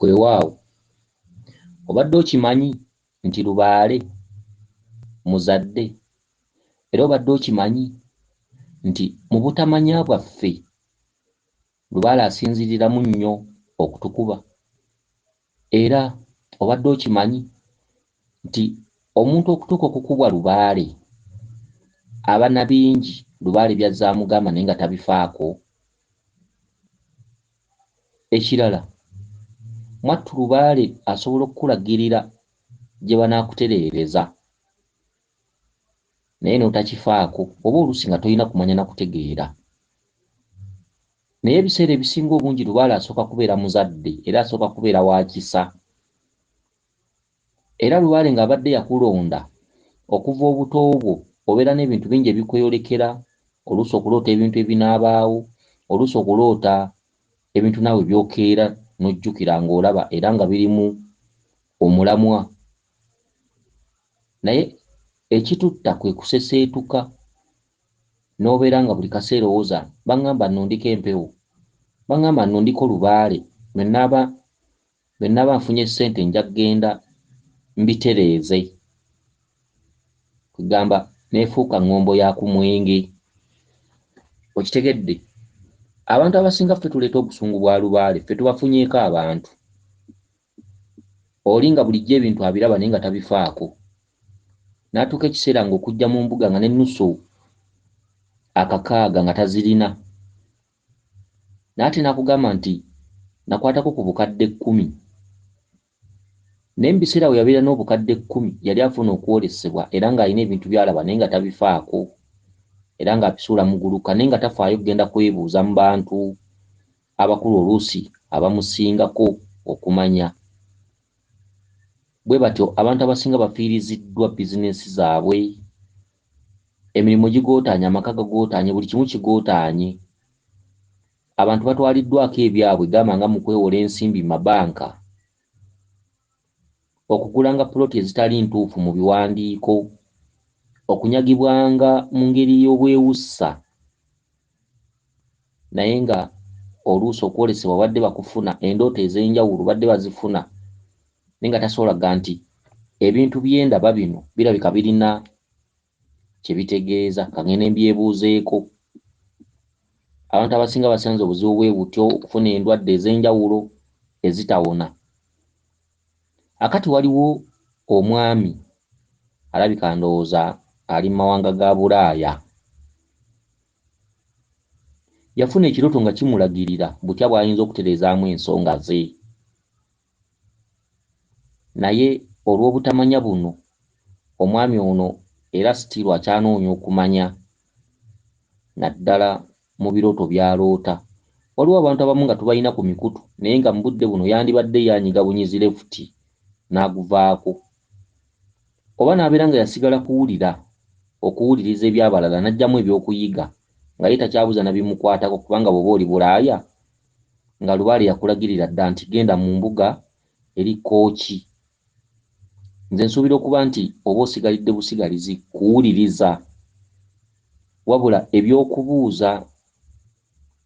Kwewaawo obadde okimanyi nti Lubaale muzadde era obadde okimanyi nti mu butamanya bwaffe Lubaale asinziriramu nnyo okutukuba era obadde okimanyi nti omuntu okutuuka okukubwa Lubaale aba na bingi Lubaale by'azzaamugamba naye nga tabifaako. Ekirala mwattu Lubaale asobola okukulagirira gye banaakutereereza naye n'otakifaako oba oluusi nga tolina kumanya na kutegeera. Naye ebiseera ebisinga obungi Lubaale asooka kubeera muzadde era asooka kubeera wa kisa. Era Lubaale ng'abadde yakulonda okuva obuto bwo obeera n'ebintu bingi ebikweyolekera, oluusi okuloota ebintu ebinaabaawo, oluusi okuloota ebintu naawe by'okeera n'ojjukira ng'olaba era nga birimu omulamwa. Naye ekitutta kwe kuseseetuka n'obeera nga buli kaseera owooza baŋŋamba nnondiko empewo, baŋŋamba nnondiko Lubaale, bwe nnaaba nfunye ssente nja ggenda mbitereeze. Kugamba neefuuka ŋŋombo ya ku mwenge. Okitegedde? Abantu abasinga ffe tuleeta obusungu bwa Lubaale, ffe tubafunyeeko abantu. Oli nga bulijjo ebintu abiraba naye nga tabifaako. N'atuuka ekiseera ng'okujja mu mbuga nga n'ennusu akakaaga nga tazirina. N'ate n'akugamba nti nakwatako ku bukadde 10. Naye mu biseera bwe yabeera n'obukadde 10 yali afuna okwolesebwa era ng'alina ebintu by'alaba naye nga tabifaako era ng'abisuula mu guluka naye nga tafaayo kugenda kwebuuza mu bantu abakulu oluusi abamusingako okumanya. Bwe batyo abantu abasinga bafiiriziddwa bizinensi zaabwe, emirimu gigootaanye, amaka gagootaanye, buli kimu kigootaanye. Abantu batwaliddwako ebyabwe gamba nga mu kwewola ensimbi mabanka, okugulanga puloti ezitali ntuufu mu biwandiiko, okunyagibwanga mu ngeri y'obwewussa naye nga oluusi okwolesebwa badde bakufuna, endooto ez'enjawulo badde bazifuna naye nga tasobolaga nti ebintu bye ndaba bino birabika birina kye bitegeeza, ka ngende mbyebuuzeeko. Abantu abasinga basanze obuzibu bwe butyo, okufuna endwadde ez'enjawulo ezitawona. Akati waliwo omwami alabika ndowooza ali mu mawanga ga Bulaaya. Yafuna ekirooto nga kimulagirira butya bw'ayinza okutereezaamu ensonga ze. Naye olw'obutamanya buno omwami ono era sitiiru akyanoonya okumanya naddala mu birooto by'aloota. Waliwo abantu abamu nga tubalina ku mikutu naye nga mu budde buno yandibadde yanyiga bunyizi lefuti n'aguvaako. Oba n'abeera nga yasigala okuwuliriza eby'abalala n'aggyamu eby'okuyiga nga ye takyabuuza na bimukwatako kubanga bw'oba oli Bulaaya nga Lubaale yakulagirira dda nti genda mu mbuga eri Kooki. Nze nsuubira okuba nti oba osigalidde busigalizi kuwuliriza, wabula eby'okubuuza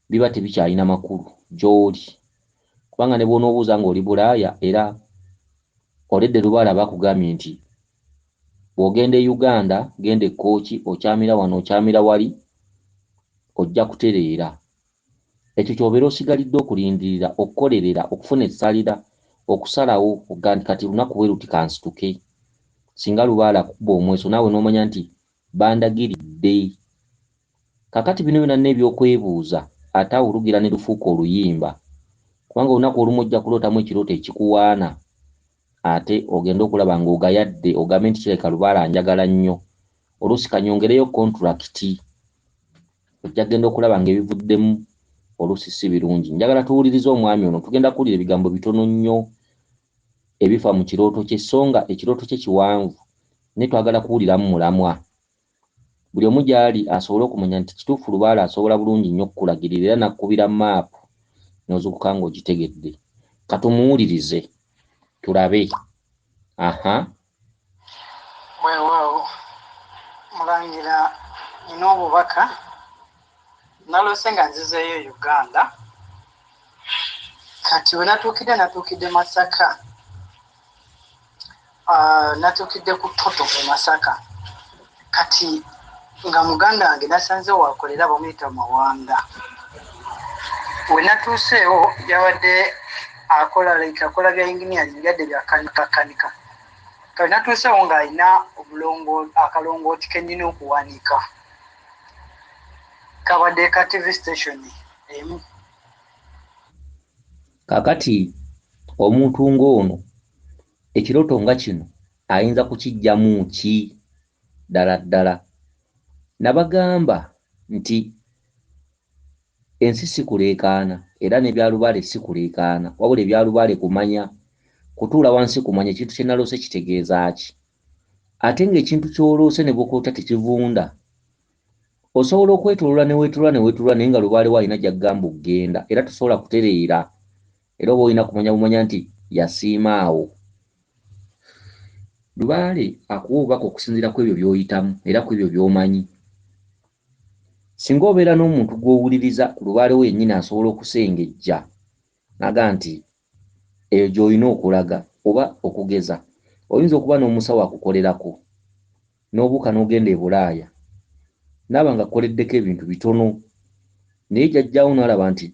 biba tebikyalina makulu gy'oli kubanga ne bw'onoobuuza ng'oli Bulaaya era oledde Lubaale aba akugambye nti bw'ogenda e Uganda genda e Kooki, okyamira wano okyamira wali ojja kutereera. Ekyo ky'obeera osigalidde okulindirira, okukolerera, okufuna essalira, okusalawo okuga nti kati lunaku bwe luti kansituke. Singa Lubaale akuba omweso naawe n'omanya nti bandagiridde. Kakati bino byonna n'ebyokwebuuza ate awo lugira ne lufuuka oluyimba kubanga olunaku olumu ojja kulootamu ekirooto ekikuwaana ate ogenda okulaba ng'ogayadde ogambe nti kireka Lubaale anjagala nnyo. Oluusi kanyongereyo kontulakiti, ojja kgenda okulaba ng'ebivuddemu oluusi si birungi. Njagala tuwulirize omwami ono, tugenda kuwulira ebigambo bitono nnyo ebifa mu kirooto kye, so nga ekirooto kye kiwanvu naye twagala kuwuliramu mulamwa. Buli omu gy'ali asobole okumanya nti kituufu Lubaale asobola bulungi nnyo okukulagirira era n'akkubira maapu n'ozuukuka ng'ogitegedde. Katumuwulirize tulabe. Weewaawo Mulangira, nina obubaka naloose nga nzizeeyo Uganda kati we natuukidde Masaka, natuukidde ku Toto e Masaka, kati nga muganda wange nasanze wakolera bamuyita Mawanga. We natuuseewo yabadde akola bya engineering yadde bya kanika. Kati natuuseewo ng'alina akalongooti kennyina okuwanika kabadde ka TV station emu. Kakati omuntu ng'ono ekiroto nga kino ayinza kukijjamu ki ddala? Nabagamba nti ensi si kuleekaana era n'ebyalubale si kuleekaana, wabula ebyalubale kumanya, kutuula wansi kumanya ekintu kye naloose kitegeeza ki. Ate ng'ekintu ky'oloose ne bw'okoota tekivunda, osobola okwetoloola ne weetoloola naye nga lubaale waalina gy'aggamba okugenda, era tosobola kutereera, era oba olina kumanya nti yasiima awo. Lubaale akuwa obubaka okusinziira ku ebyo by'oyitamu era ku ebyo by'omanyi. Singa obeera n'omuntu gw'owuliriza lubaale we yennyini asobola okusengejja naga nti eyo gy'olina okulaga oba okugeza, oyinza okuba n'omusawo akukolerako n'obuuka n'ogenda e Bulaaya naaba nga akkoleddeko ebintu bitono, naye jjajjaawo n'alaba nti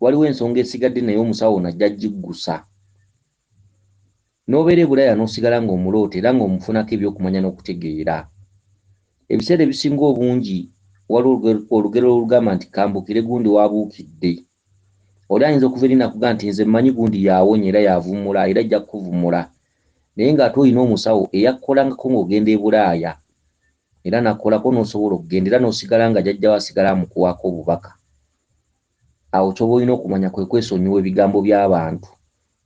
waliwo ensonga esigadde naye omusawo najja giggusa, n'obeera e Bulaaya n'osigala ng'omuloota era ng'omufunako ebyokumanya n'okutegeera. Ebiseera ebisinga obungi waliwo olugero olugamba nti kambukire gundi wabuukidde. Oli ayinza okuva eri nakuga nti nze mmanyi gundi yaawonye era yavumula era ajja kukuvumula, naye ng'ate olina omusawo eyakkolangako ng'ogenda e Bulaaya era nakkolako n'osobola okugenda era n'osigala nga jjajjawo asigala amukuwako obubaka. Awo ky'oba olina okumanya kwe kwesonyiwa ebigambo by'abantu.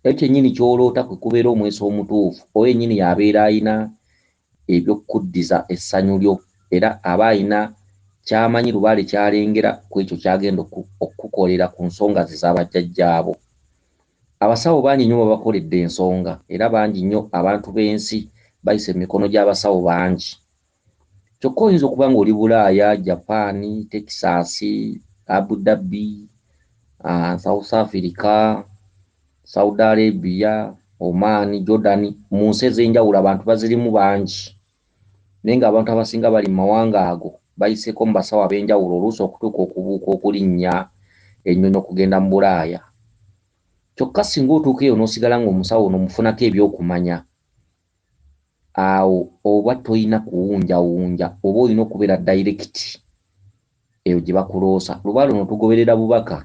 Ekyo kyennyini ky'oloota kwe kubeera omweso omutuufu, oyo yennyini y'abeera ayina eby'okukuddiza essanyu lyo era aba ayina ky'amanyi lubaale ky'alengera ku ekyo ky'agenda okukolera ku nsonga ze z'abajjajjaabo. Abasawo bangi nnyo babakoledde ensonga era bangi nnyo abantu b'ensi bayise mu mikono gy'abasawo bangi. Kyokka oyinza okuba ng'oli Bulaaya, Japan, Texas, Abu Dhabi, South Africa, Saudi Arabia, Oman, Jordan, mu nsi ez'enjawulo abantu bazirimu bangi. Naye ng'abantu abasinga bali mu mawanga ago bayiseeko mu basawo ab'enjawulo oluusi okutuuka okubuuka okulinnya ennyonyi okugenda mu Bulaaya. Kyokka singa otuuka eyo n'osigala ng'omusawo n'omufunako ebyokumanya, awo oba toyina kuwunjawunja oba olina okubeera direct eyo gye bakuloosa. Lubaale ono tugoberera bubaka.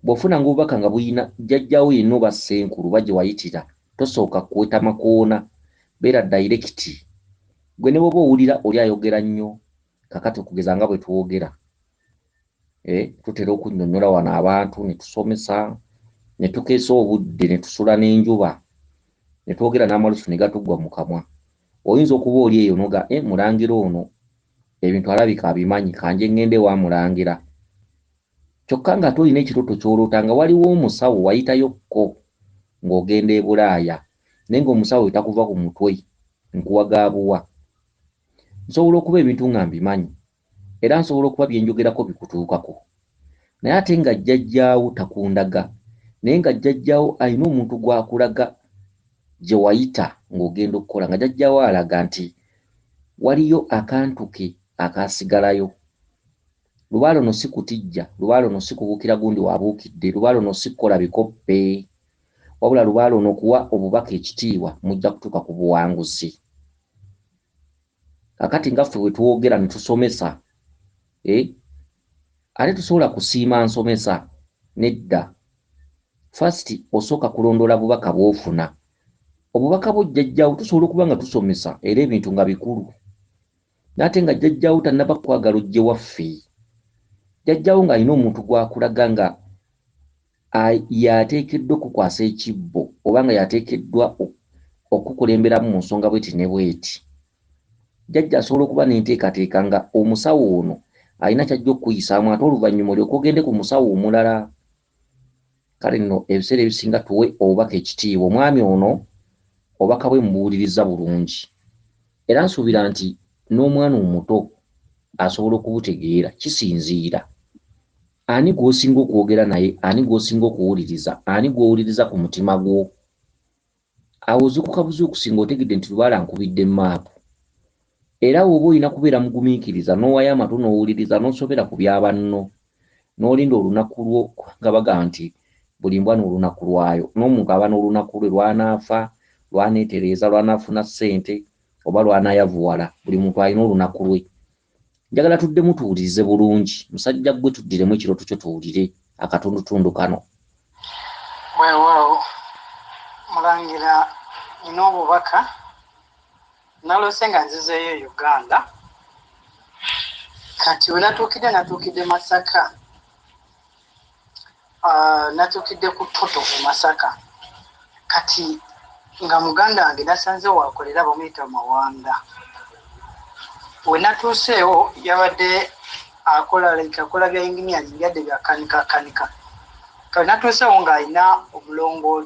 Bw'ofunanga obubaka nga buyina jjajjaawo yenna oba ssenkulu ba gye wayitira, tosooka kweta makoona, beera direct. Gwe ne bw'oba owulira oli ayogera nnyo, kakati okugeza nga bwe twogera. Tutera okunnyonnyola wano abantu ne tusomesa, ne tukeesa obudde ne tusula n'enjuba, ne twogera n'amalusu ne gatuggwa mu kamwa. Oyinza okuba oli eyo noga mulangira ono ebintu alabika abimanyi kanje ngende wa mulangira. Kyokka nga tolina ekiroto ky'oloota nga waliwo omusawo wayitayokko ng'ogenda e Bulaaya naye ng'omusawo etakuva ku mutwe nkuwagaabuwa. Nsobola okuba ebintu nga mbimanyi era nsobola okuba bye njogerako bikutuukako, naye ate nga jjajjaawo takundaga, naye nga jjajjaawo alina omuntu gw'akulaga gye wayita ng'ogenda okukola, nga jjajjaawo alaga nti waliyo akantu ke akaasigalayo. Lubaale ono si kutijja, lubaale ono si kubuukira gundi wabuukidde, lubaale ono si kukola bikoppe, wabula lubaale ono okuwa obubaka ekitiibwa mujja kutuuka ku buwanguzi. Kakati nga ffe bwe twogera ne tusomesa, ate tusobola kusiima nsomesa nedda. First osooka kulondoola bubaka bw'ofuna. Obubaka bwo jjajjaawo tusobola okuba nga tusomesa era ebintu nga bikulu, n'ate nga jjajjaawo tannaba kwagala ojje waffe. Jjajjaawo ng'alina omuntu gw'akulaga nga yateekeddwa okukwasa ekibbo oba nga yateekeddwa okukulemberamu mu nsonga bweti ne bweti. Jjajja asobola okuba n'enteekateeka nga omusawo ono alina ky'ajja okukuyisaamu ate oluvannyuma olyoke ogende ku musawo omulala. Kale nno ebiseera ebisinga tuwe obubaka ekitiibwa. Omwami ono obubaka bwe mubuwuliriza bulungi era nsuubira nti n'omwana omuto asobola okubutegeera, kisinziira. ani gw'osinga okwogera naye, ani gw'osinga okuwuliriza, ani gw'owuliriza ku mutima gwo. Awo ozikuka buzi okusinga otegedde nti Lubaale ankubidde maapu. Era woba olina kubeera mugumiikiriza n'owaayo amatu n'owuliriza n'osobera ku bya banno n'olinda olunaku lwo, nga bagamba nti buli mbwa n'olunaku lwayo. N'omuntu aba n'olunaku lwe lw'anaafa, lw'aneetereeza, lw'anaafuna ssente oba lw'anaayavuwala. Buli muntu alina olunaku lwe. Njagala tuddemu tuwulirize bulungi. Musajja gwe tuddiremu ekirooto kyo tuwulire akatundutundu kano. Weewaawo Mulangira, nina obubaka. Naloose nga nzizeeyo Uganda. Kati we natuukidde Masaka. Natuukidde ku Toto mu Masaka. Kati nga muganda wange nasanze waakolera bamuyita Mawanda. We natuuseewo yabadde akola bya engineering byadde bya kanika. Kati natuuseewo ng'alina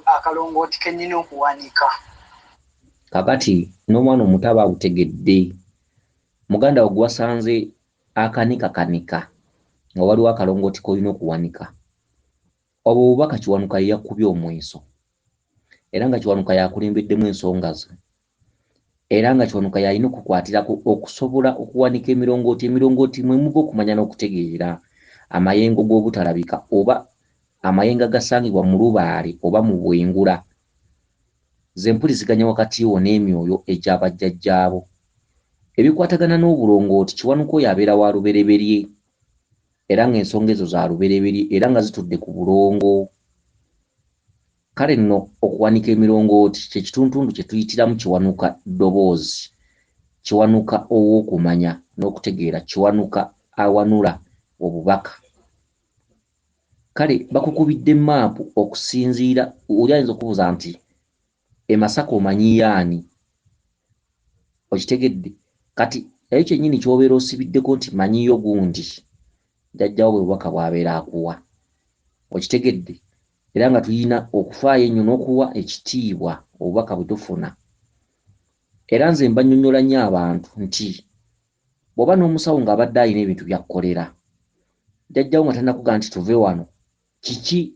akalongooti kennyina okuwanika. Kakati n'omwana omuto aba awutegedde. Muganda we gwasanze akanika nga waliwo akalongooti k'olina okuwanika. Obwo obubaka Kiwanuka ye yakubye omweso. Era nga Kiwanuka yakulembeddemu ensonga ze. Era nga Kiwanuka yalina okukwatirako okusobola okuwanika emirongooti mwe muva okumanya n'okutegeera amayengo g'obutalabika oba amayengo agasangibwa mu Lubaale oba mu Bwengula. Ze mpuliziganya wakati wo n'emyoyo egy'abajjajjaabo. Ebikwatagana n'obulongooti Kiwanuka oyo abeera wa lubereberye. Era ng'ensonga ezo za lubereberye era nga zitudde ku bulongo. Kale nno okuwanika emirongooti kye kituntundu kye tuyitiramu Kiwanuka ddoboozi. Kiwanuka ow'okumanya n'okutegeera, Kiwanuka awanula obubaka. Kale bakukubidde maapu okusinziira, oli ayinza okubuuza nti e Masaka omanyiyo ani? Okitegedde? Kati eyo kyennyini ky'obeera osibiddeko nti manyiyo gundi, jjajjawo bwe bubaka bw'abeera akuwa. Okitegedde? Era nga tulina okufaayo ennyo n'okuwa ekitiibwa obubaka bwe tufuna. Era nze mbannyonnyola nnyo abantu nti bw'oba n'omusawo ng'abadde alina ebintu by'akkolera, jjajjawo nga tannakugamba nti tuve wano, kiki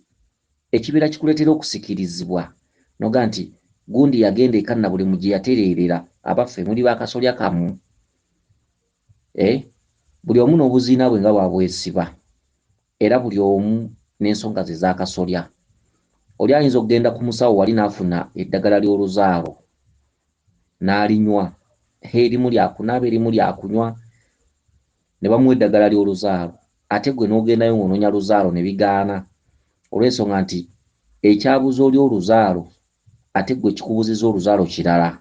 ekibeera kikuleetera okusikirizibwa noga nti gundi yagenda eka na buli mu gye yatereerera, abaffe muli baakasolya kamu. Buli omu n'obuziina bwe nga bwabwesiba, era buli omu n'ensonga ze zaakasolya. Oli ayinza okugenda ku musawo wali n'afuna eddagala ly'oluzaalo n'alinywa, erimu lyakunaaba erimu lyakunywa, ne bamuwa eddagala ly'oluzaalo, ate gwe n'ogendayo ng'onoonya luzaalo ne bigaana olw'ensonga nti ekyabuza oli oluzaalo ate gwe kikubuzizza oluzaalo kirala.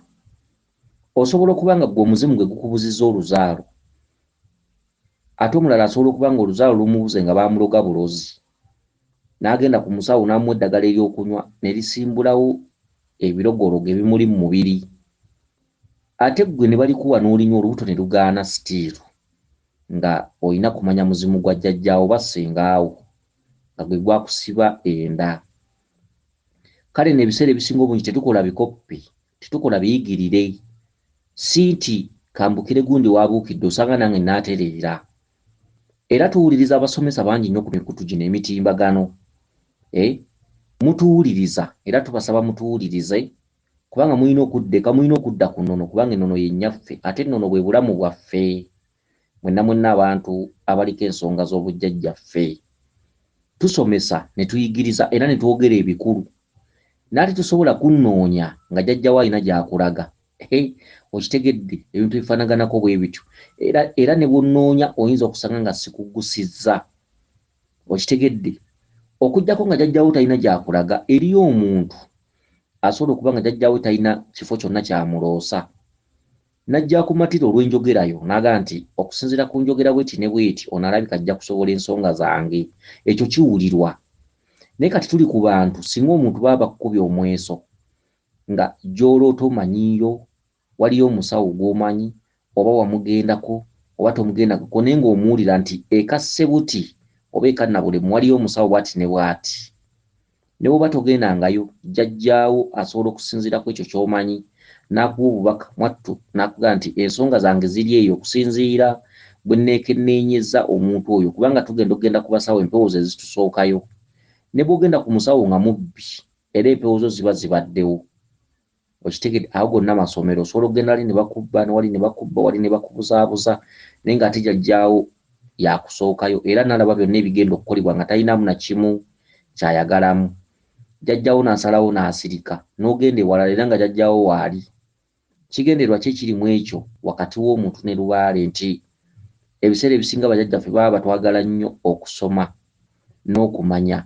Osobola okuba nga gwe omuzimu gwe gukubuzizza oluzaalo, ate omulala asobola okuba nga oluzaalo lumubuze nga baamuloga bulozi, n'agenda ku musawo n'amuwa eddagala ery'okunywa ne lisimbulawo ebirogorogo ebimuli mu mubiri, ate gwe ne balikuwa n'olinywa olubuto ne lugaana sitiiru, nga olina kumanya muzimu gwa jjajjaawo oba ssengaawo nga gwe gwakusiba enda. Kale n'ebiseera ebisinga obungi tetukola bikoppi, tetukola biyigirire, si nti kambukire gundi waabuukidde osanga nange naatereera. Era tuwuliriza abasomesa bangi nnyo ku mikutu gino emitimbagano. Mutuwuliriza era tubasaba mutuwulirize, kubanga mulina okuddeka, mulina okudda ku nnono, kubanga ennono yennyaffe ate ennono bwe bulamu bwaffe mwenna abantu abaliko ensonga z'obujjajjaffe. Tusomesa ne tuyigiriza era ne twogera ebikulu, naate tusobola kunnoonya nga jjajjawo alina gy'akulaga. Okitegedde? Ebintu bifaanaganako bwe bityo. Era ne bw'onnoonya oyinza okusanga nga sikuggusizza. Okitegedde? Okuggyako nga jjajjaawo talina gy'akulaga, eriyo omuntu asobola okuba nga jjajjaawe talina kifo kyonna ky'amuloosa, n'ajja akumatira olw'enjogerayo n'agamba nti okusinziira ku njogera bweti ne bweti ono alabika ajja kusobola ensonga zange. Ekyo kiwulirwa. Naye kati tuli ku bantu, singa omuntu baba bakukubye omweso nga gy'oloota omanyiyo, waliyo omusawo gw'omanyi oba wamugendako oba tomugendako naye ng'omuwulira nti eka Ssebuti oba eka Nabulemu waliyo omusawo bw'ati ne bw'ati. Ne bw'oba togendangayo, jjajjaawo asobola okusinziira ku ekyo ky'omanyi n'akuwa obubaka mwattu n'akugamba nti ensonga zange ziri eyo okusinziira bwe neekennenyeza omuntu oyo kubanga tugenda ku basawo empewo ze zitusookayo ne bw'ogenda ku musawo nga mubbi era empewo zo ziba zibaddewo okitegedde awo gonna amasomero osobola okugenda wali ne bakubba wali ne bakubba wali ne bakubuzaabuza naye ng'ate jjajjaawo yakusookayo era n'alaba byonna ebigenda okukolebwa nga talinamu na kimu kyayagalamu jjajjaawo n'asalawo n'asirika n'ogenda ewalala era nga jjajjaawo waali kigenderwa ki ekiri mu ekyo wakati w'omuntu ne lubaale nti ebiseera ebisinga bajjajjaffe baba batwagala nnyo okusoma n'okumanya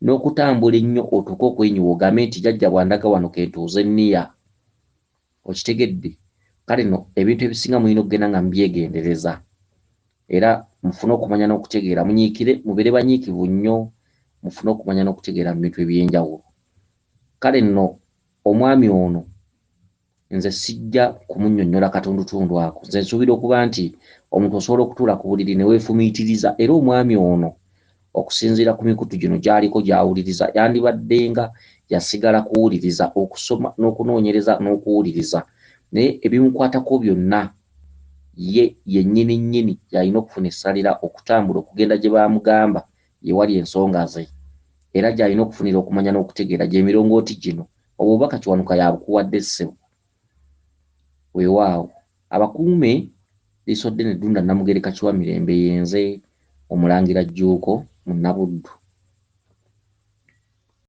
n'okutambula ennyo otuuke okwenyiwa ogambe nti jjajja bwandaga wano kentuuze nniya okitegedde kale no ebintu ebisinga mulina okugenda nga mbyegendereza era mufune okumanya n'okutegeera munyiikire mubere banyiikivu nnyo mufune okumanya n'okutegeera mu bintu eby'enjawulo kale nno omwami ono nze sijja kumunnyonnyola katundutundu ako nze nsuubira okuba nti omuntu osobola okutuula ku buliri ne weefumiitiriza era omwami ono okusinziira ku mikutu gino gy'aliko gy'awuliriza yandibadde nga yasigala kuwuliriza okusoma n'okunoonyereza n'okuwuliriza naye ebimukwatako byonna ye yennyini nnyini y'alina okufuna essalira okutambula okugenda gye baamugamba ye wali ensonga ze era gy'alina okufunira okumanya n'okutegeera gy'emirongooti gino obubaka Kiwanuka yabukuwadde ssebo weewaawo abakuume Liisodde ne Ddunda Namugereka Kiwamirembe yenze Omulangira Jjuuko mu Nnabuddu.